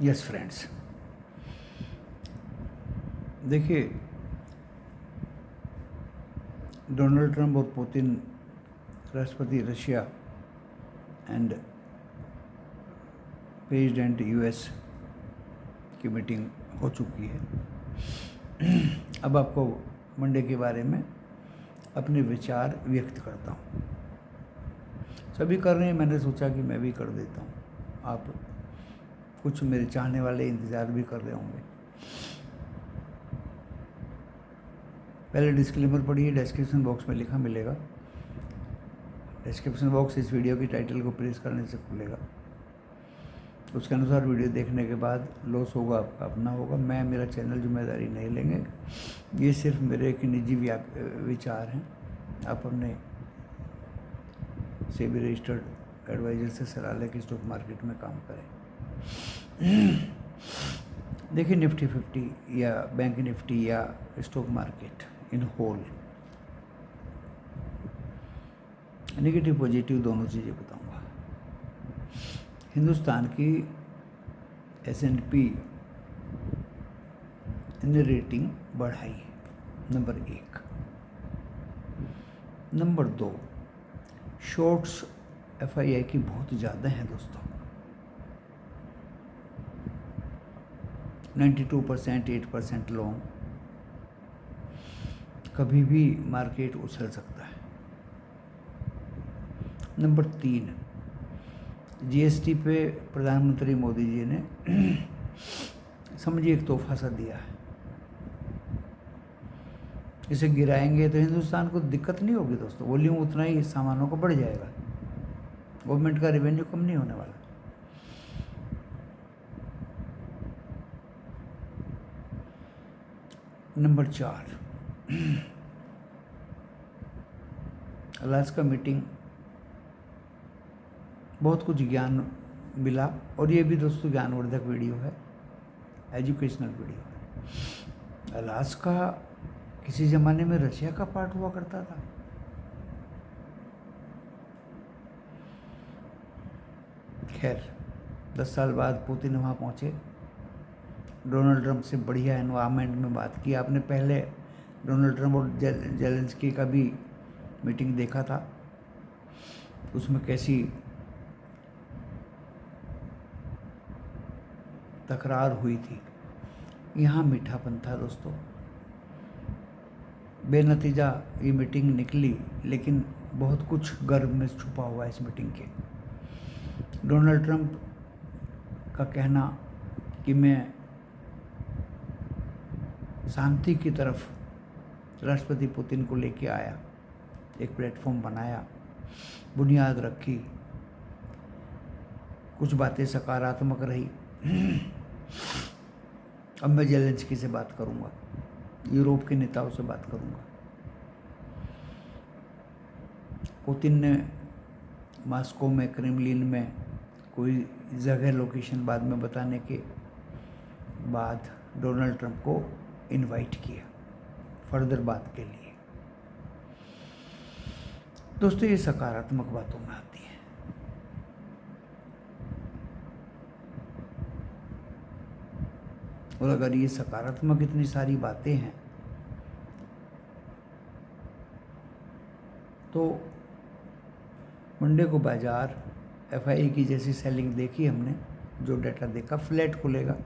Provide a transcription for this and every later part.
Yes friends, देखिए, Donald Trump और Putin राष्ट्रपति रशिया एंड प्रेसिडेंट यूएस की मीटिंग हो चुकी है। अब आपको मंडे के बारे में अपने विचार व्यक्त करता हूँ। सभी कर रहे हैं, मैंने सोचा कि मैं भी कर देता हूँ। आप कुछ मेरे चाहने वाले इंतज़ार भी कर रहे होंगे। पहले डिस्क्लेमर पढ़िए, डिस्क्रिप्शन बॉक्स में लिखा मिलेगा। डिस्क्रिप्शन बॉक्स इस वीडियो की टाइटल को प्रेस करने से खुलेगा। उसके अनुसार वीडियो देखने के बाद लॉस होगा आपका अपना होगा। मैं मेरा चैनल जिम्मेदारी नहीं लेंगे। ये सिर्फ मेरे एक निजी विचार हैं। आप अपने सेबी रजिस्टर्ड एडवाइजर से सलाह लेकर स्टॉक मार्केट में काम करें। देखिए, निफ्टी 50 या बैंक निफ्टी या stock market in whole, negative positive दोनों चीज़ें बताऊंगा। हिंदुस्तान की S&P ने रेटिंग बढ़ाई, नंबर 1। नंबर 2, शॉर्ट्स FII की बहुत ज़्यादा हैं दोस्तों। 92%, 8% लॉन्ग। कभी भी मार्केट उछल सकता है। नंबर 3, GST पे प्रधानमंत्री मोदी जी ने समझिए एक तोहफा सा दिया है। इसे गिराएंगे तो हिंदुस्तान को दिक्कत नहीं होगी दोस्तों, वॉल्यूम उतना ही सामानों को बढ़ जाएगा, गवर्नमेंट का रेवेन्यू कम नहीं होने वाला। नंबर 4, अलास्का मीटिंग, बहुत कुछ ज्ञान मिला। और ये भी दोस्तों ज्ञानवर्धक वीडियो है, एजुकेशनल वीडियो है। अलास्का किसी ज़माने में रशिया का पार्ट हुआ करता था। खैर, 10 साल बाद पुतिन वहाँ पहुँचे, डोनाल्ड ट्रंप से बढ़िया एनवायरनमेंट में बात की। आपने पहले डोनाल्ड ट्रंप और जेलेंस्की का भी मीटिंग देखा था, उसमें कैसी तकरार हुई थी। यहाँ मीठापन था दोस्तों। बेनतीजा ये मीटिंग निकली, लेकिन बहुत कुछ गर्भ में छुपा हुआ है इस मीटिंग के। डोनाल्ड ट्रंप का कहना कि मैं शांति की तरफ राष्ट्रपति पुतिन को लेके आया, एक प्लेटफॉर्म बनाया, बुनियाद रखी, कुछ बातें सकारात्मक रही। अब मैं जेलेंस्की से बात करूंगा, यूरोप के नेताओं से बात करूंगा। पुतिन ने मॉस्को में, क्रेमलिन में कोई जगह लोकेशन बाद में बताने के बाद डोनाल्ड ट्रंप को इनवाइट किया फर्दर बात के लिए। दोस्तों, ये सकारात्मक बातों में आती है। और अगर ये सकारात्मक इतनी सारी बातें हैं तो मंडे को बाजार FII की जैसी सेलिंग देखी हमने, जो डाटा देखा, फ्लैट खुलेगा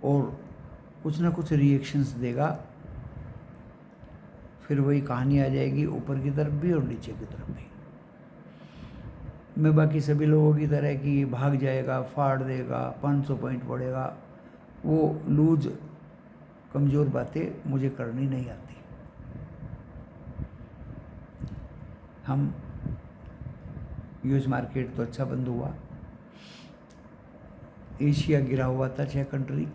और कुछ ना कुछ रिएक्शंस देगा। फिर वही कहानी आ जाएगी, ऊपर की तरफ भी और नीचे की तरफ भी। मैं बाकी सभी लोगों की तरह कि भाग जाएगा, फाड़ देगा, 500 पॉइंट बढ़ेगा, वो लूज कमज़ोर बातें मुझे करनी नहीं आती। हम यूएस मार्केट तो अच्छा बंद हुआ। एशिया गिरा हुआ था, 6 कंट्री,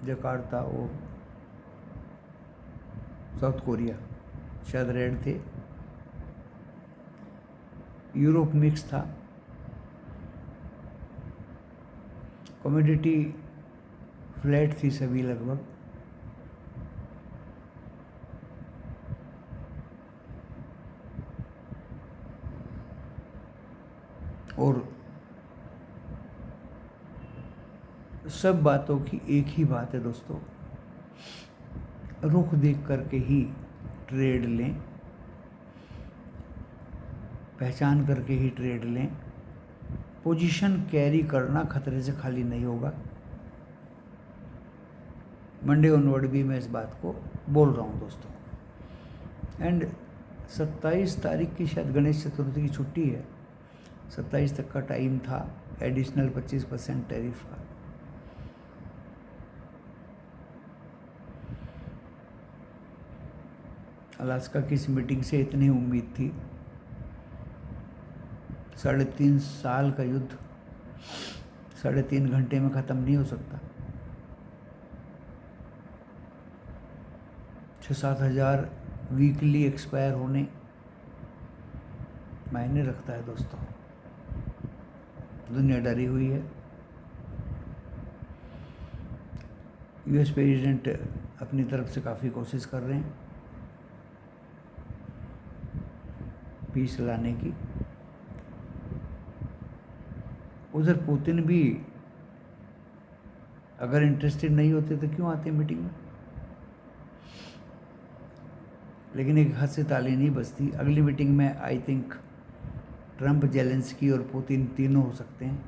जकार्ता और साउथ कोरिया शायद रेड थे। यूरोप मिक्स था। कमोडिटी फ्लैट थी सभी लगभग। और सब बातों की एक ही बात है दोस्तों, रुख देख करके ही ट्रेड लें, पहचान करके ही ट्रेड लें। पोजीशन कैरी करना खतरे से खाली नहीं होगा। मंडे ऑनवर्ड भी मैं इस बात को बोल रहा हूँ दोस्तों। एंड 27 तारीख की शायद गणेश चतुर्थी की छुट्टी है, 27 तक का टाइम था एडिशनल 25% टैरिफ का। अलास्का की इस मीटिंग से इतनी उम्मीद थी। 3.5 साल का युद्ध 3.5 घंटे में ख़त्म नहीं हो सकता। 6-7 हज़ार वीकली एक्सपायर होने मायने रखता है दोस्तों। दुनिया डरी हुई है। यूएस प्रेसिडेंट अपनी तरफ से काफ़ी कोशिश कर रहे हैं पीस लाने की। उधर पुतिन भी अगर इंटरेस्टेड नहीं होते तो क्यों आते मीटिंग में। लेकिन एक हद से ताली नहीं बजती। अगली मीटिंग में आई थिंक ट्रंप, जेलेंस्की और पुतिन तीनों हो सकते हैं।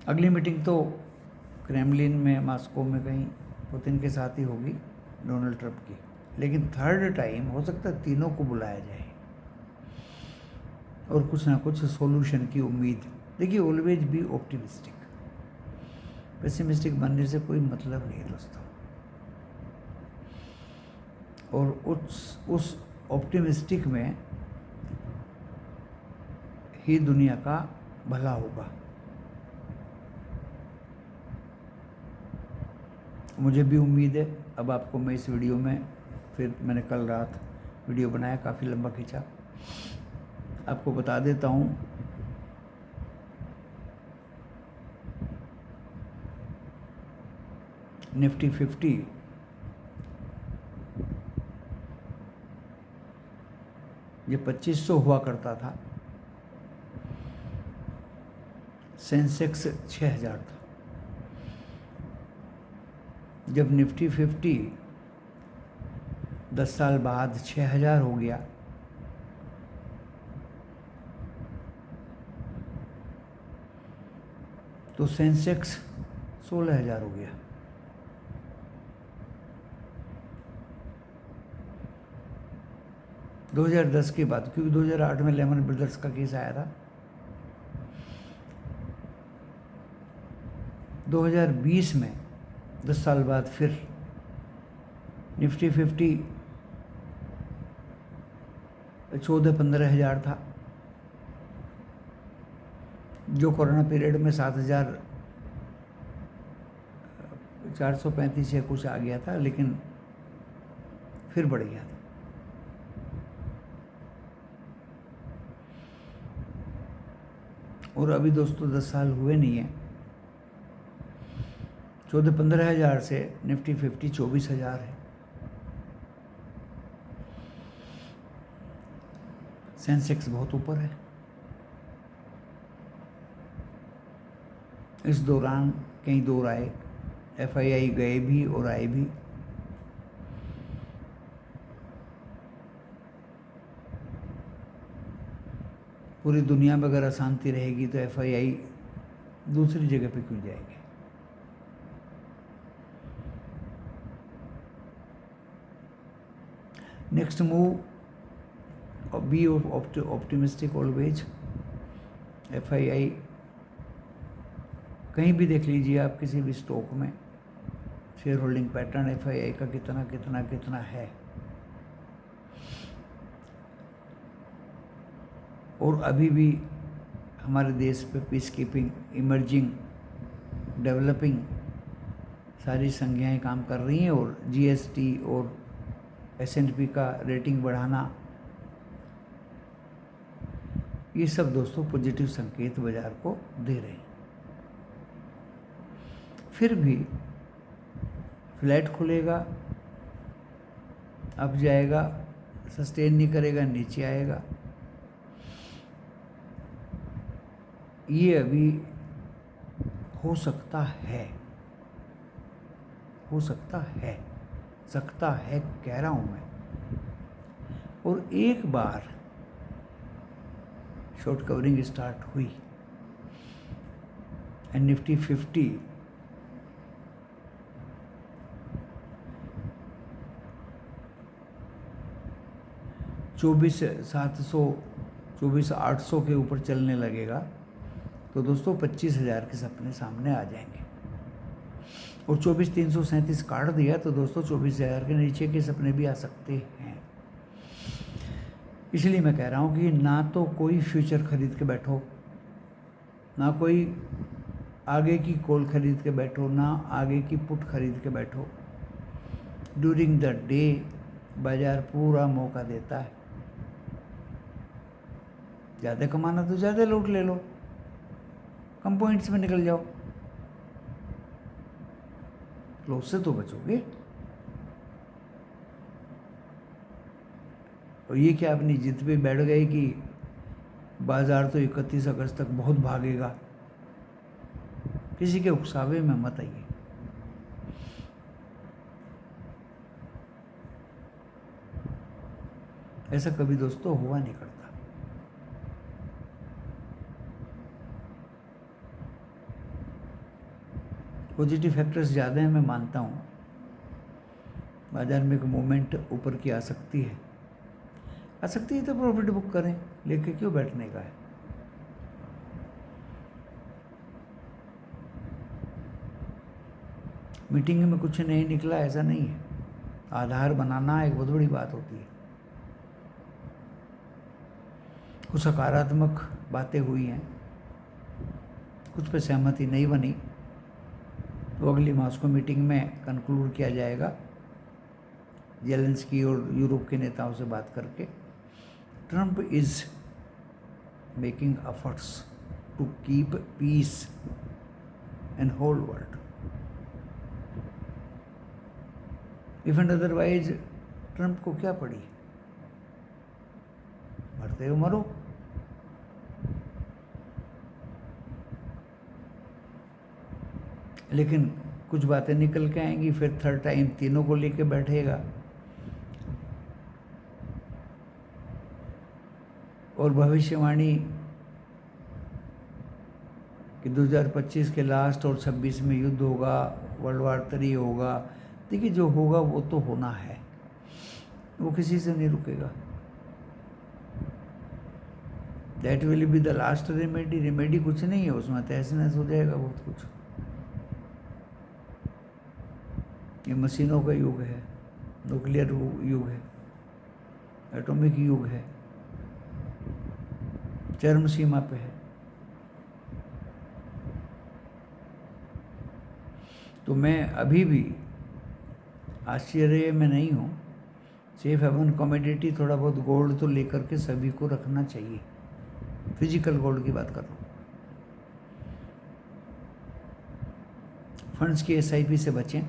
अगली मीटिंग तो क्रेमलिन में, मॉस्को में कहीं पुतिन के साथ ही होगी, डोनाल्ड ट्रंप की। लेकिन थर्ड टाइम हो सकता है तीनों को बुलाया जाए और कुछ ना कुछ सोल्यूशन की उम्मीद। देखिए, ऑलवेज बी ऑप्टिमिस्टिक। पेसिमिस्टिक बनने से कोई मतलब नहीं है दोस्तों। और उस ऑप्टिमिस्टिक में ही दुनिया का भला होगा। मुझे भी उम्मीद है। अब आपको मैं इस वीडियो में, फिर मैंने कल रात वीडियो बनाया, काफ़ी लंबा खींचा, आपको बता देता हूँ। निफ्टी 50 ये 2500 हुआ करता था, सेंसेक्स 6000 था। जब निफ्टी 50 10 साल बाद 6000 हो गया, तो सेंसेक्स 16000 हो गया। दो 2010 की बात, क्योंकि 2008 में लेमन ब्रदर्स का केस आया था। 2020 में 10 साल बाद फिर निफ्टी 50 14-15 हज़ार था, जो कोरोना पीरियड में 7435 या कुछ आ गया था, लेकिन फिर बढ़ गया था। और अभी दोस्तों 10 साल हुए नहीं है, 14-15 हज़ार से निफ्टी 50 24 हज़ार है। सेंसेक्स बहुत ऊपर है। इस दौरान कई दौर आए, FII गए भी और आए भी। पूरी दुनिया में अगर अशांति रहेगी तो FII दूसरी जगह पे क्यों जाएगी। Next move, be optimistic always. FII कहीं भी देख लीजिए आप, किसी भी स्टॉक में शेयर होल्डिंग पैटर्न FII का कितना है। और अभी भी हमारे देश पे पीस कीपिंग, इमर्जिंग, डेवलपिंग सारी संज्ञाएं काम कर रही हैं। और GST और S&P का रेटिंग बढ़ाना, ये सब दोस्तों पॉजिटिव संकेत बाजार को दे रहे हैं। फिर भी फ्लैट खुलेगा, अप जाएगा, सस्टेन नहीं करेगा, नीचे आएगा। ये अभी हो सकता है, हो सकता है कह रहा हूं मैं। और एक बार शॉर्ट कवरिंग स्टार्ट हुई एंड निफ्टी 50 24,700 24,800 के ऊपर चलने लगेगा तो दोस्तों 25,000 के सपने सामने आ जाएंगे। और 24,337 काट दिया तो दोस्तों 24,000 के नीचे के सपने भी आ सकते हैं। इसलिए मैं कह रहा हूं कि ना तो कोई फ्यूचर खरीद के बैठो, ना कोई आगे की कॉल खरीद के बैठो, ना आगे की पुट खरीद के बैठो। ड्यूरिंग द डे बाजार पूरा मौका देता है। ज़्यादा कमाना तो ज़्यादा लूट ले लो, कम पॉइंट्स में निकल जाओ, लॉस से तो बचोगे। और ये क्या अपनी जिद पे बैठ गए कि बाजार तो 31 अगस्त तक बहुत भागेगा। किसी के उकसावे में मत आइए। ऐसा कभी दोस्तों हुआ नहीं करता। पॉजिटिव फैक्टर्स ज़्यादा हैं, मैं मानता हूँ। बाजार में एक मूवमेंट ऊपर की आ सकती है तो प्रॉफिट बुक करें, लेके क्यों बैठने का है। मीटिंग में कुछ नहीं निकला ऐसा नहीं है। आधार बनाना एक बहुत बड़ी बात होती है। कुछ सकारात्मक बातें हुई हैं, कुछ पे सहमति नहीं बनी, तो अगली मॉस्को मीटिंग में कंक्लूड किया जाएगा ज़ेलेंस्की और यूरोप के नेताओं से बात करके। Trump is making efforts to keep peace in whole world. If and otherwise Trump को क्या पड़ी, मरते हो मरो। लेकिन कुछ बातें निकल के आएंगी, फिर थर्ड टाइम तीनों को लेके बैठेगा और भविष्यवाणी कि 2025 के लास्ट और 26 में युद्ध होगा, वर्ल्ड वार 3 होगा। देखिए जो होगा वो तो होना है, वो किसी से नहीं रुकेगा। That will be the last remedy. Remedy कुछ नहीं है उसमें, तहस नहस हो जाएगा बहुत कुछ। ये मशीनों का युग है, न्यूक्लियर युग है, एटॉमिक युग है, चरम सीमा पे है। तो मैं अभी भी आश्चर्य में नहीं हूँ। सेफ हेवन कमोडिटी थोड़ा बहुत गोल्ड तो लेकर के सभी को रखना चाहिए। फिजिकल गोल्ड की बात कर रहा हूँ। फंड्स की SIP से बचें।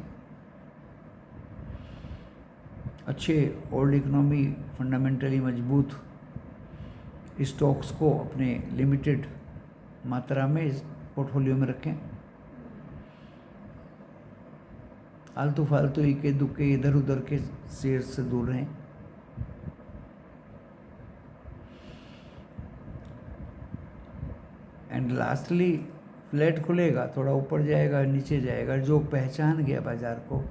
अच्छे ओल्ड इकोनॉमी फंडामेंटली मजबूत स्टॉक्स को अपने लिमिटेड मात्रा में इस पोर्टफोलियो में रखें। आलतू फालतू इक्के दुक्के इधर उधर के शेयर से दूर रहें। एंड लास्टली फ्लैट खुलेगा, थोड़ा ऊपर जाएगा नीचे जाएगा, जो पहचान गया बाजार को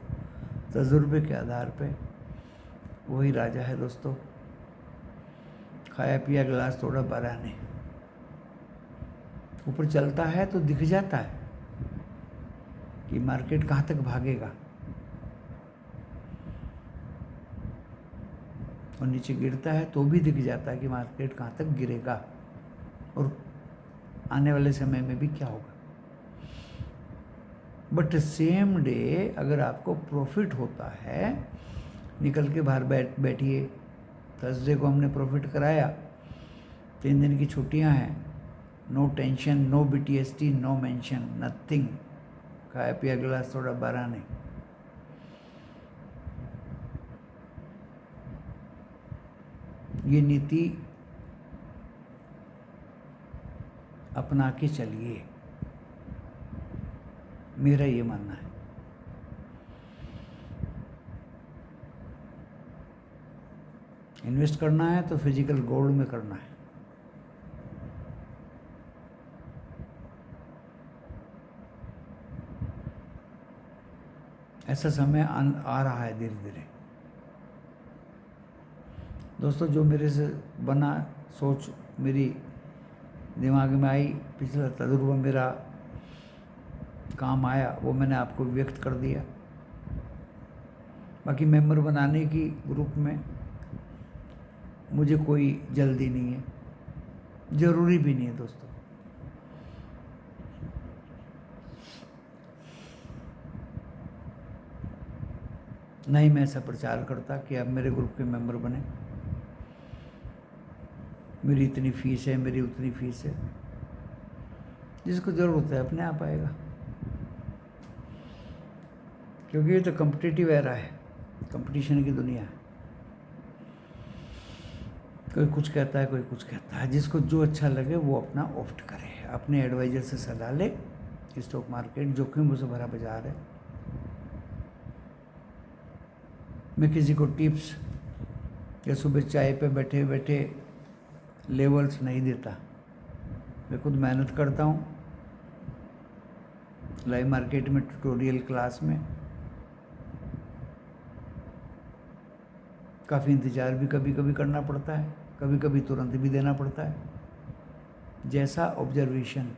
तजुर्बे के आधार पे वही राजा है दोस्तों। खाया पिया गिलास थोड़ा भरा नहीं। ऊपर चलता है तो दिख जाता है कि मार्केट कहाँ तक भागेगा, और नीचे गिरता है तो भी दिख जाता है कि मार्केट कहाँ तक गिरेगा और आने वाले समय में भी क्या होगा। बट सेम डे अगर आपको प्रॉफिट होता है, निकल के बाहर बैठिए। थर्सडे को हमने प्रॉफिट कराया, 3 दिन की छुट्टियां हैं, no tension, no BTST, no mention, nothing. खाया पिया गिलास थोड़ा भरा नहीं। ये नीति अपना के चलिए। मेरा ये मानना है। इन्वेस्ट करना है तो फिजिकल गोल्ड में करना है। ऐसा समय आ रहा है धीरे धीरे। दोस्तों, जो मेरे से बना सोच मेरी दिमाग में आई, पिछला तजुर्बा मेरा काम आया, वो मैंने आपको व्यक्त कर दिया। बाकी मेंबर बनाने की ग्रुप में मुझे कोई जल्दी नहीं है, ज़रूरी भी नहीं है दोस्तों। नहीं मैं ऐसा प्रचार करता कि आप मेरे ग्रुप के मेंबर बने, मेरी इतनी फीस है, मेरी उतनी फीस है। जिसको ज़रूरत है अपने आप आएगा, क्योंकि ये तो कॉम्पिटिटिव एरा है, कंपटीशन की दुनिया है। कोई कुछ कहता है, कोई कुछ कहता है। जिसको जो अच्छा लगे वो अपना ऑप्ट करे, अपने एडवाइज़र से सलाह ले। स्टॉक मार्केट जोखिम से भरा बाजार है। मैं किसी को टिप्स या सुबह चाय पे बैठे बैठे लेवल्स नहीं देता। मैं खुद मेहनत करता हूँ लाइव मार्केट में, ट्यूटोरियल क्लास में। काफ़ी इंतज़ार भी कभी कभी करना पड़ता है, कभी कभी तुरंत भी देना पड़ता है। जैसा ऑब्जर्वेशन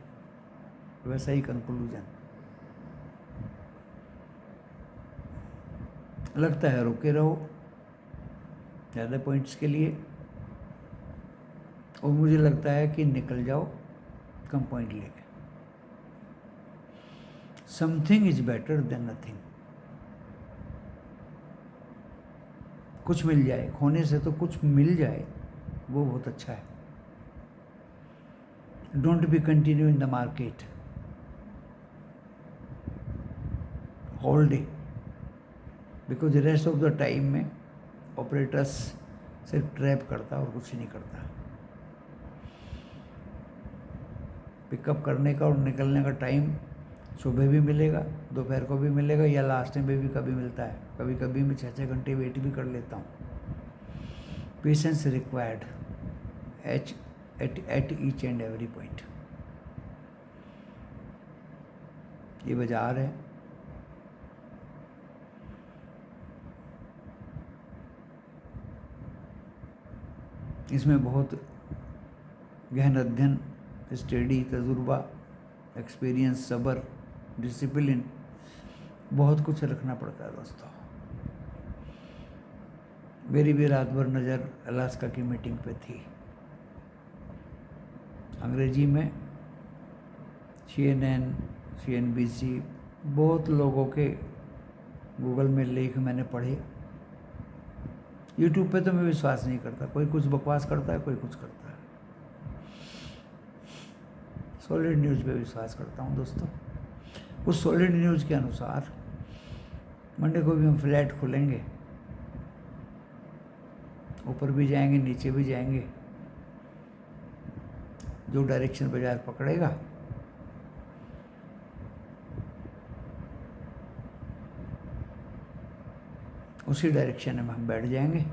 वैसा ही कंक्लूजन। लगता है रुके रहो ज़्यादा पॉइंट्स के लिए, और मुझे लगता है कि निकल जाओ कम पॉइंट लेके। Something is better than nothing. कुछ मिल जाए, खोने से तो कुछ मिल जाए, वो बहुत अच्छा है। Don't be continue in the market whole day, because rest of the time में ऑपरेटर्स सिर्फ ट्रैप करता और कुछ नहीं करता। पिकअप करने का और निकलने का टाइम सुबह भी मिलेगा, दोपहर को भी मिलेगा, या लास्ट में भी कभी मिलता है। कभी कभी मैं 6-6 घंटे वेट भी कर लेता हूँ। Patience required at each and every point. ये बाजार है, इसमें बहुत गहन अध्ययन, स्टडी, तजुर्बा, एक्सपीरियंस, सब्र, डिसिप्लिन, बहुत कुछ रखना पड़ता है दोस्तों। मेरी भी रात भर नज़र अलास्का की मीटिंग पे थी, अंग्रेजी में। CNN, CNBC, बहुत लोगों के गूगल में लेख मैंने पढ़े। यूट्यूब पे तो मैं विश्वास नहीं करता, कोई कुछ बकवास करता है, कोई कुछ करता है। सॉलिड न्यूज़ पे विश्वास करता हूँ दोस्तों। उस सॉलिड न्यूज़ के अनुसार मंडे को भी हम फ्लैट खोलेंगे, ऊपर भी जाएंगे, नीचे भी जाएंगे। जो डायरेक्शन बाजार पकड़ेगा उसी डायरेक्शन में हम बैठ जाएंगे।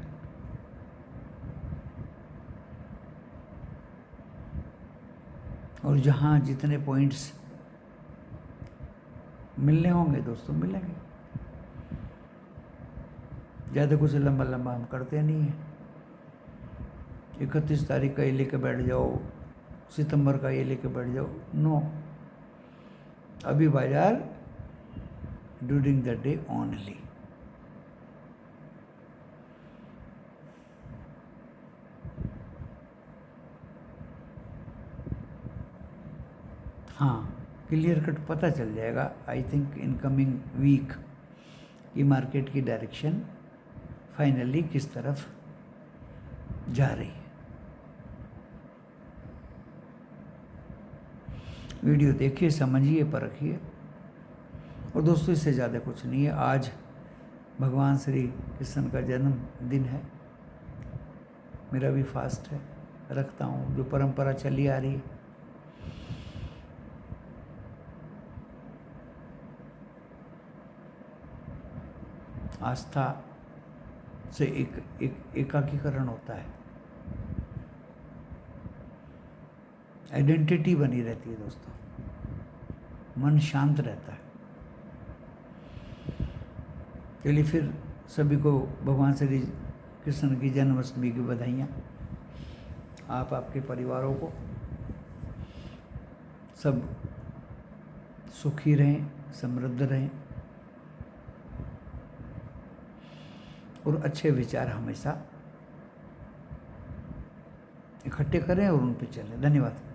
और जहाँ जितने पॉइंट्स मिलने होंगे दोस्तों मिलेंगे। ज़्यादा कुछ लंबा लंबा हम करते नहीं हैं। 31 तारीख का ये लेके बैठ जाओ, सितंबर का ये लेके बैठ जाओ, नो। अभी बाजार ड्यूरिंग द डे ओनली। हाँ, क्लियर कट पता चल जाएगा I think in coming week कि मार्केट की डायरेक्शन फाइनली किस तरफ जा रही है। वीडियो देखिए, समझिए, परखिए। और दोस्तों, इससे ज़्यादा कुछ नहीं है। आज भगवान श्री कृष्ण का जन्मदिन है, मेरा भी फास्ट है, रखता हूँ, जो परंपरा चली आ रही है। आस्था से एकाकीकरण होता है, आइडेंटिटी बनी रहती है दोस्तों, मन शांत रहता है। चलिए फिर सभी को भगवान श्री कृष्ण की जन्माष्टमी की बधाइयाँ। आप आपके परिवारों को सब सुखी रहें, समृद्ध रहें और अच्छे विचार हमेशा इकट्ठे करें और उन पर चलें। धन्यवाद।